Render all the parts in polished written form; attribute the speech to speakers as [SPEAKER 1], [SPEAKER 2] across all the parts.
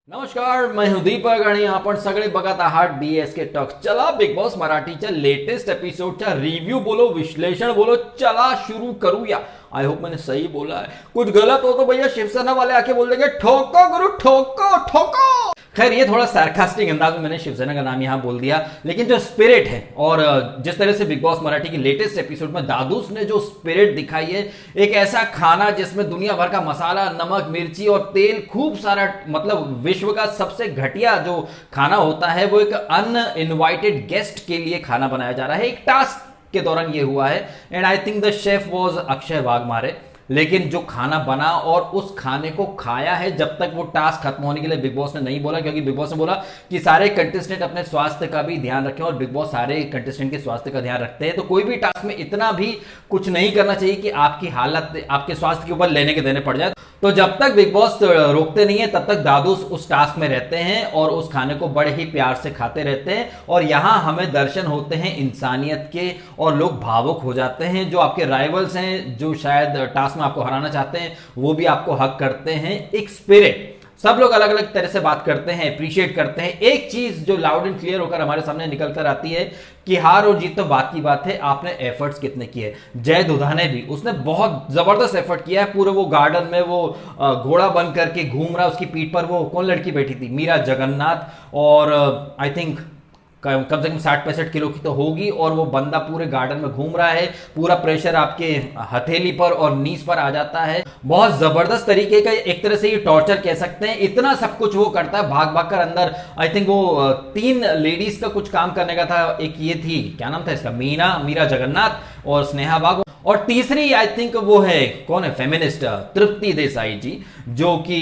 [SPEAKER 1] नमस्कार, मैं हूं दीपक आणि आपण सगळे बघत आहात डीएसके टॉक्स. चला बिग बॉस मराठीच्या लेटेस्ट एपिसोडचा रिव्यू बोलो, विश्लेषण बोलो, चला शुरू करूया. आई होप मैंने सही बोला है. कुछ गलत हो तो भैया शिवसेना वाले आके बोल देंगे ठोको गुरु ठोको ठोको. खैर ये थोड़ा सार्कास्टिक अंदाज में मैंने शिवसेना का नाम यहां बोल दिया, लेकिन जो स्पिरिट है और जिस तरह से बिग बॉस मराठी की लेटेस्ट एपिसोड में दादूस ने जो स्पिरिट दिखाई है, एक ऐसा खाना जिसमें दुनिया भर का मसाला, नमक, मिर्ची और तेल खूब सारा, मतलब विश्व का सबसे घटिया जो खाना होता है वो एक अनइनवाइटेड गेस्ट के लिए खाना बनाया जा रहा है. एक टास्क के दौरान ये हुआ है and I think the chef was Akshay Waghmare. लेकिन जो खाना बना और उस खाने को खाया है, जब तक वो टास्क खत्म होने के लिए बिग बॉस ने नहीं बोला, क्योंकि बिग बॉस ने बोला कि सारे कंटेस्टेंट अपने स्वास्थ्य का भी ध्यान रखें और बिग बॉस सारे कंटेस्टेंट के स्वास्थ्य का ध्यान रखते हैं. तो कोई भी टास्क में इतना भी कुछ नहीं करना चाहिए कि आपकी हालत आपके स्वास्थ्य के ऊपर लेने के देने पड़ जाए. तो जब तक बिग बॉस रोकते नहीं है तब तक दादूस उस टास्क में रहते हैं और उस खाने को बड़े ही प्यार से खाते रहते हैं. और यहां हमें दर्शन होते हैं इंसानियत के और लोग भावुक हो जाते हैं. जो आपके राइवल्स हैं, जो शायद टास्क में आपको हराना चाहते हैं, वो भी आपको हक करते हैं. एक स्पिरिट, सब लोग अलग अलग तरह से बात करते हैं, अप्रिशिएट करते हैं. एक चीज जो लाउड एंड क्लियर होकर हमारे सामने निकल कर आती है कि हार और जीत तो बात की बात है, आपने एफर्ट्स कितने किए. जय दुधा ने भी, उसने बहुत जबरदस्त एफर्ट किया है. पूरे वो गार्डन में वो घोड़ा बन करके घूम रहा, उसकी पीठ पर वो कौन लड़की बैठी थी, मीरा जगन्नाथ, और आई थिंक कम से कम 60-65 किलो की तो होगी. और वो बंदा पूरे गार्डन में घूम रहा है, पूरा प्रेशर आपके हथेली पर और नीज पर आ जाता है. बहुत जबरदस्त तरीके का एक तरह से ये टॉर्चर कह सकते हैं. इतना सब कुछ वो करता है, भाग भाग कर अंदर. आई थिंक वो 3 लेडीज का कुछ काम करने का था. एक ये थी, क्या नाम था इसका, मीरा जगन्नाथ और स्नेहा बाग. और तीसरी आई थिंक वो है, कौन है, फेमिनिस्ट तृप्ति देसाई जी, जो कि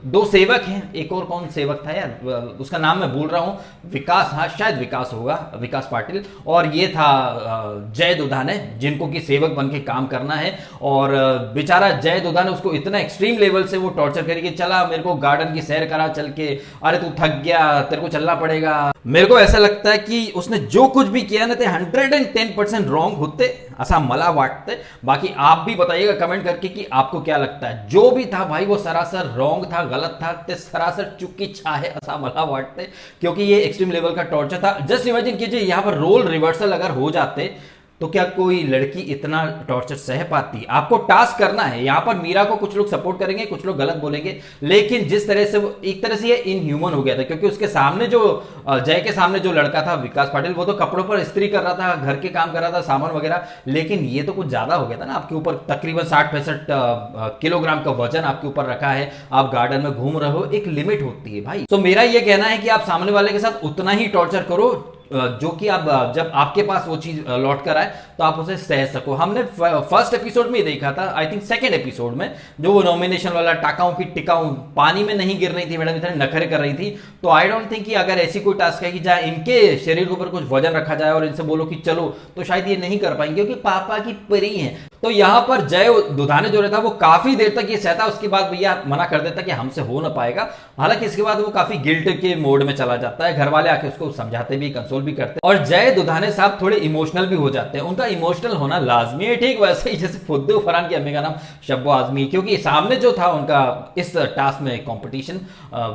[SPEAKER 1] 2 सेवक हैं. एक और कौन सेवक था यार, उसका नाम मैं भूल रहा हूं. विकास, हाँ शायद विकास होगा, विकास पाटिल. और ये था जय दुधा ने, जिनको कि सेवक बन के काम करना है. और बेचारा जय दुधा ने उसको इतना एक्सट्रीम लेवल से वो टॉर्चर करी कि चला मेरे को गार्डन की सैर करा चल के, अरे तू थक गया, तेरे को चलना पड़ेगा. मेरे को ऐसा लगता है कि उसने जो कुछ भी किया ना ते 110% रॉन्ग होते, ऐसा मला वाटते. बाकी आप भी बताइएगा कमेंट करके कि आपको क्या लगता है. जो भी था भाई वो सरासर रॉन्ग था, गलत था, ते सरासर चुकी है ऐसा मला वाटते, क्योंकि ये एक्सट्रीम लेवल का टॉर्चर था. जस्ट इमेजिन कीजिए यहां पर रोल रिवर्सल अगर हो जाते तो क्या कोई लड़की इतना टॉर्चर सह पाती. आपको टास्क करना है. यहां पर मीरा को कुछ लोग सपोर्ट करेंगे, कुछ लोग गलत बोलेंगे, लेकिन जिस तरह से वो एक तरह से ये इनह्यूमन हो गया था, क्योंकि उसके सामने जो जय के सामने जो लड़का था विकास पाटिल, वो तो कपड़ों पर इस्त्री कर रहा था, घर के काम कर रहा था, सामान वगैरह. लेकिन ये तो कुछ ज्यादा हो गया था ना. आपके ऊपर तकरीबन 60-65 किलोग्राम का वजन आपके ऊपर रखा है, आप गार्डन में घूम रहे हो, एक लिमिट होती है भाई. तो मेरा ये कहना है कि आप सामने वाले के साथ उतना ही टॉर्चर करो जो कि आप, जब आपके पास वो चीज लौट कर आए तो आप उसे सह सको. हमने फर्स्ट एपिसोड में देखा था, आई थिंक सेकंड एपिसोड में, जो वो नॉमिनेशन वाला टाकाऊ की टिकाऊ पानी में नहीं गिर रही थी मैडम, इतने नखरे कर रही थी. तो आई डोंट थिंक कि अगर ऐसी कोई टास्क है कि जहां इनके शरीर के ऊपर कुछ वजन रखा जाए और इनसे बोलो कि चलो, तो शायद ये नहीं कर पाएंगे, क्योंकि पापा की परी है. तो यहां पर जय दुधाने जो रहता वो काफी देर तक ये सहता, उसके बाद भैया मना कर देता कि हमसे हो ना पाएगा. हालांकि इसके बाद वो काफी गिल्ट के मोड में चला जाता है. घर वाले आके उसको समझाते भी, कंसोल भी करते हैं. और जय दुधाने साहब थोड़े इमोशनल भी हो जाते हैं. उनका इमोशनल होना लाजमी है, ठीक वैसे ही जैसे फुद्दू फरहान की अम्मी का नाम शब्बो आजमी, क्योंकि सामने जो था उनका इस टास्क में कंपटीशन,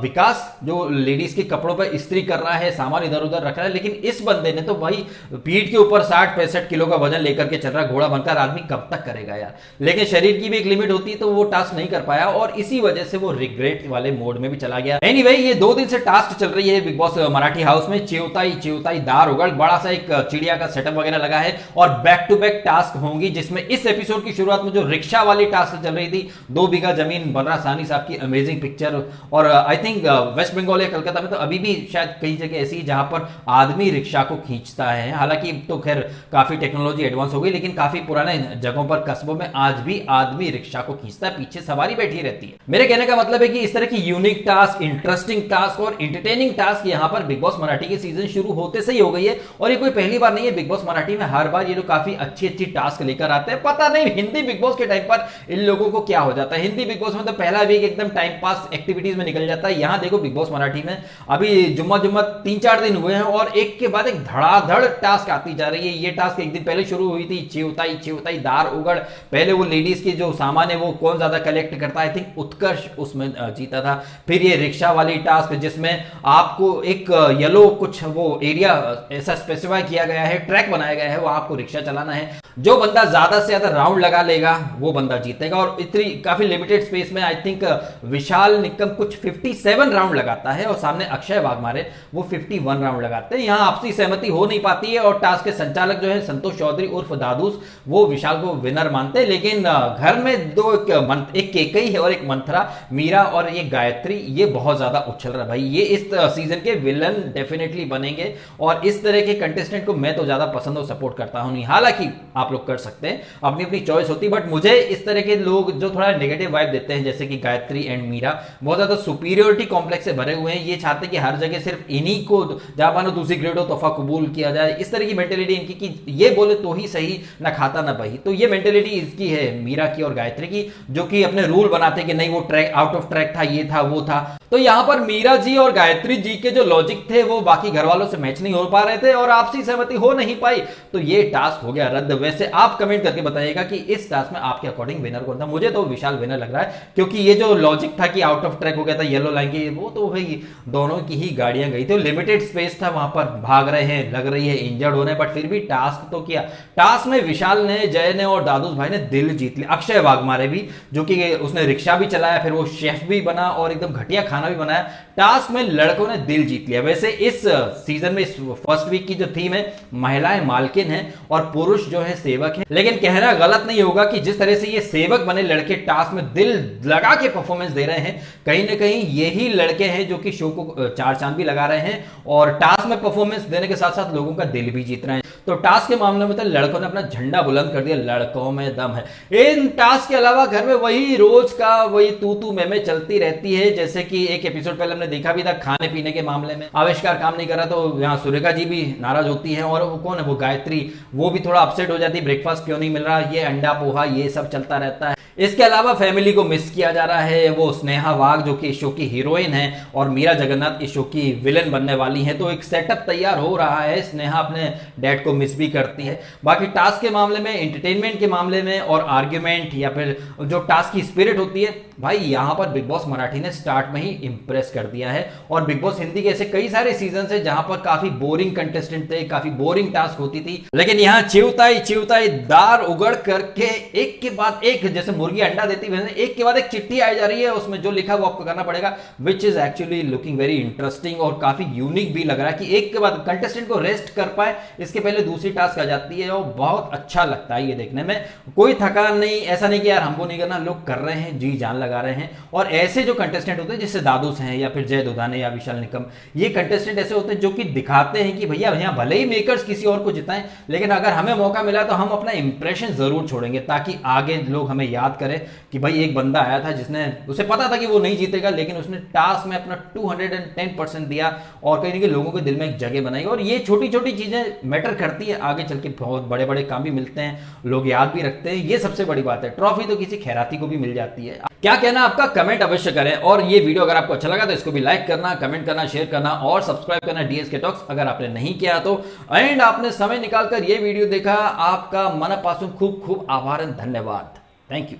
[SPEAKER 1] विकास जो लेडीज के कपड़ों पर इस्त्री कर रहा है, सामान इधर उधर रख रहा है, लेकिन इस बंदे ने तो भाई पीठ के ऊपर 60-65 किलो का वजन लेकर के चल रहा है. घोड़ा बनकर आदमी कब तक करेगा यार. लेकिन शरीर की भी एक लिमिट होती है, तो वो टास्क नहीं कर पाया और इसी वजह से वो रिग्रेट वाले मोड में भी चला गया. एनीवे, ये 2 दिन से टास्क चल रही है बिग बॉस मराठी हाउस में. चिवताई दार उगड़, बड़ा सा एक चिड़िया का सेटअप वगैरह लगा है और बैक टू बैक टास्क होंगी, जिसमें इस एपिसोड की शुरुआत में जो रिक्शा वाली टास्क चल रही थी, 2 बीघा जमीन, बलरा सानी साहब की अमेजिंग पिक्चर. और आई थिंक वेस्ट बंगाल या कलकत्ता में तो अभी भी शायद कई जगह ऐसी जहां पर आदमी रिक्शा को खींचता है. हालांकि तो खैर काफी टेक्नोलॉजी एडवांस हो गई, लेकिन काफी पुराने जगहों पर, कस्बों में आज भी आदमी रिक्शा को खींचता है, पीछे सवारी बैठी रहती है. मेरे कहने का मतलब है कि इस तरह की यूनिक टास्क, इंटरेस्टिंग टास्क और एंटरटेनिंग टास्क यहां पर बिग बॉस मराठी की सीजन शुरू होते से ही हो गई है. और ये कोई पहली बार नहीं है बिग बॉस मराठी में. हर बार ये लोग काफी अच्छी टास्क लेकर आते हैं. पता नहीं हिंदी बिग बॉस के टाइम पर इन लोगों को क्या हो जाता है. हिंदी बिग बॉस में तो पहला वीक एकदम टाइम पास एक्टिविटीज में निकल जाता है. यहां देखो बिग बॉस मराठी में अभी जुम्मा 3-4 दिन हुए हैं और एक के बाद एक धड़ाधड़ टास्क आती जा रही है. ये टास्क एक दिन पहले शुरू हुई थी, चिवताई दार उगड़, पहले वो लेडीज की जो सामान है वो कौन ज्यादा कलेक्ट करता है, आई थिंक उत्कर्ष उसमें जीता था। फिर ये रिक्शा वाली टास्क जिसमें आपको एक येलो कुछ वो एरिया ऐसा स्पेसिफाई किया गया है, ट्रैक बनाया गया है, वो आपको रिक्शा चलाना है, जो बंदा ज्यादा से ज्यादा राउंड लगा लेगा वो बंदा जीतेगा। और इतनी काफी लिमिटेड स्पेस में आई थिंक विशाल निकम कुछ 57 राउंड लगाता है और सामने अक्षय वाघमारे वो 51 राउंड लगाते हैं। यहां आपसी सहमति हो नहीं पाती है और टास्क के संचालक जो है संतोष चौधरी उर्फ दादूस वो विशाल को विनर मानते हैं। लेकिन घर में दो एक केकई है और एक मंथरा, मीरा और ये गायत्री, ये बहुत ज्यादा उछल रहा है भाई। ये इस सीजन के विलन डेफिनेटली बनेंगे और इस तरह के कंटेस्टेंट को मैं तो ज्यादा पसंद और सपोर्ट करता हूं नहीं। हालांकि आप लोग कर सकते हैं, अपनी अपनी चॉइस होती है, बट मुझे इस तरह के लोग जो थोड़ा नेगेटिव वाइब देते हैं जैसे कि गायत्री एंड मीरा बहुत ज्यादा सुपीरियोरिटी कॉम्प्लेक्स से भरे हुए हैं। ये चाहते हैं कि हर जगह सिर्फ इन्हीं को जहां मानो दूसरी ग्रेड हो तोहफा कबूल किया जाए, इस तरह की मेंटेलिटी इनकी कि ये बोले तो ही सही, ना खाता ना बही। तो ये मेंटेलिटी इसकी है मीरा की और गायत्री की, जो कि अपने रूल बनाते हैं कि नहीं वो ट्रैक आउट ऑफ ट्रैक था, ये था वो था। तो यहां पर मीरा जी और गायत्री जी के जो लॉजिक थे वो बाकी घर वालों से मैच नहीं हो पा रहे थे और आपसी सहमति हो नहीं पाई, तो ये टास्क हो गया रद्द। वैसे आप कमेंट करके बताइएगा कि इस टास्क में आपके अकॉर्डिंग विनर कौन था। मुझे तो विशाल विनर लग रहा है, क्योंकि ये जो लॉजिक था कि आउट ऑफ ट्रैक हो गया था येलो लाइन की, वो तो भाई दोनों की ही गाड़ियां गई थी, लिमिटेड स्पेस था, वहां पर भाग रहे हैं, लग रही है इंजर्ड होने, बट फिर भी टास्क तो किया। टास्क में विशाल ने, जय ने और दादूस भाई ने दिल जीत लिया। अक्षय वाघमारे भी, जो कि उसने रिक्शा भी चलाया, फिर वो शेफ भी बना और एकदम घटिया खाना भी बनाया। टास्क में लड़कों ने दिल जीत लिया। वैसे इस सीजन में, इस फर्स्ट वीक की जो थीम है, महिलाएं मालकिन है और पुरुष जो है सेवक है। लेकिन कहना गलत नहीं होगा कि जिस तरह से ये सेवक बने लड़के टास्क में दिल लगा के परफॉर्मेंस दे रहे हैं, कहीं ना कहीं यही लड़के हैं जो कि शो को चार चांद भी लगा रहे हैं और टास्क में परफॉर्मेंस देने के साथ साथ लोगों का दिल भी जीत रहे हैं। तो टास्क के मामले में तो लड़कों ने अपना झंडा बुलंद कर दिया, लड़कों में दम है। इन टास्क के अलावा घर में वही रोज का वही तू मैं चलती रहती है, जैसे कि एक एपिसोड पहले हमने देखा भी था खाने पीने के मामले में आविष्कार काम नहीं कर रहा, तो यहाँ सुरेखा जी भी नाराज होती है और वो कौन है, वो गायत्री, वो भी थोड़ा अपसेट हो जाती है, ब्रेकफास्ट क्यों नहीं मिल रहा, ये अंडा पोहा ये सब चलता रहता है। इसके अलावा फैमिली को मिस किया जा रहा है, वो स्नेहा वाघ जो कि इस शो की हीरोइन है और मीरा जगन्नाथ इस शो की विलेन बनने वाली है, तो एक सेटअप तैयार हो रहा है। स्नेहा अपने डैड को मिस भी करती है। बाकी टास्क के मामले में, एंटरटेनमेंट के मामले में और आर्ग्यूमेंट या फिर जो टास्क की स्पिरिट होती है, भाई यहां पर बिग बॉस मराठी ने स्टार्ट में ही इंप्रेस कर दिया है। और बिग बॉस हिंदी के ऐसे कई सारे सीजन है जहां पर काफी बोरिंग कंटेस्टेंट थे, काफी बोरिंग टास्क होती थी, लेकिन यहां चिवताई दार उगड़ करके एक के बाद एक, जैसे मुर्गी अंडा देती है, एक के बाद एक चिट्ठी आई जा रही है, उसमें जो लिखा वो आपको करना पड़ेगा, which is actually looking very interesting और काफी यूनिक भी लग रहा है कि एक के बाद कंटेस्टेंट को रेस्ट कर पाए, इसके पहले दूसरी टास्क आ जाती है और बहुत अच्छा लगता है ये देखने में। कोई थकान नहीं, ऐसा नहीं कि यार हमको नहीं करना, लोग कर रहे हैं, जी जान लगा रहे हैं। और ऐसे जो कंटेस्टेंट होते हैं जैसे दादूस हैं या फिर जय दुधाने या विशाल निकम, ये कंटेस्टेंट ऐसे होते हैं जो कि दिखाते हैं कि भैया यहाँ भले ही मेकर्स किसी और को जिताएं, लेकिन अगर हमें मौका मिला तो हम अपना इंप्रेशन जरूर छोड़ेंगे ताकि आगे लोग हमें याद करें कि भाई एक बंदा आया था जिसने, उसे पता था कि वो नहीं जीतेगा लेकिन उसने टास्क में अपना 210% दिया और कहीं ना कहीं लोगों के दिल में एक जगह बनाई। और ये छोटी छोटी चीजें मैटर करती है, आगे चल के बहुत बड़े बड़े काम भी मिलते हैं, लोग याद भी रखते हैं, ये सबसे बड़ी बात है। ट्रॉफी तो किसी खैराती को भी मिल जाती है। क्या कहना आपका, कमेंट अवश्य करें। और ये वीडियो अगर आपको अच्छा लगा तो इसको भी लाइक करना, कमेंट करना, शेयर करना और सब्सक्राइब करना डीएसके टॉक्स अगर आपने नहीं किया तो। एंड आपने समय निकालकर ये वीडियो देखा, आपका मनपासून खूब खूब आभार, धन्यवाद, थैंक यू।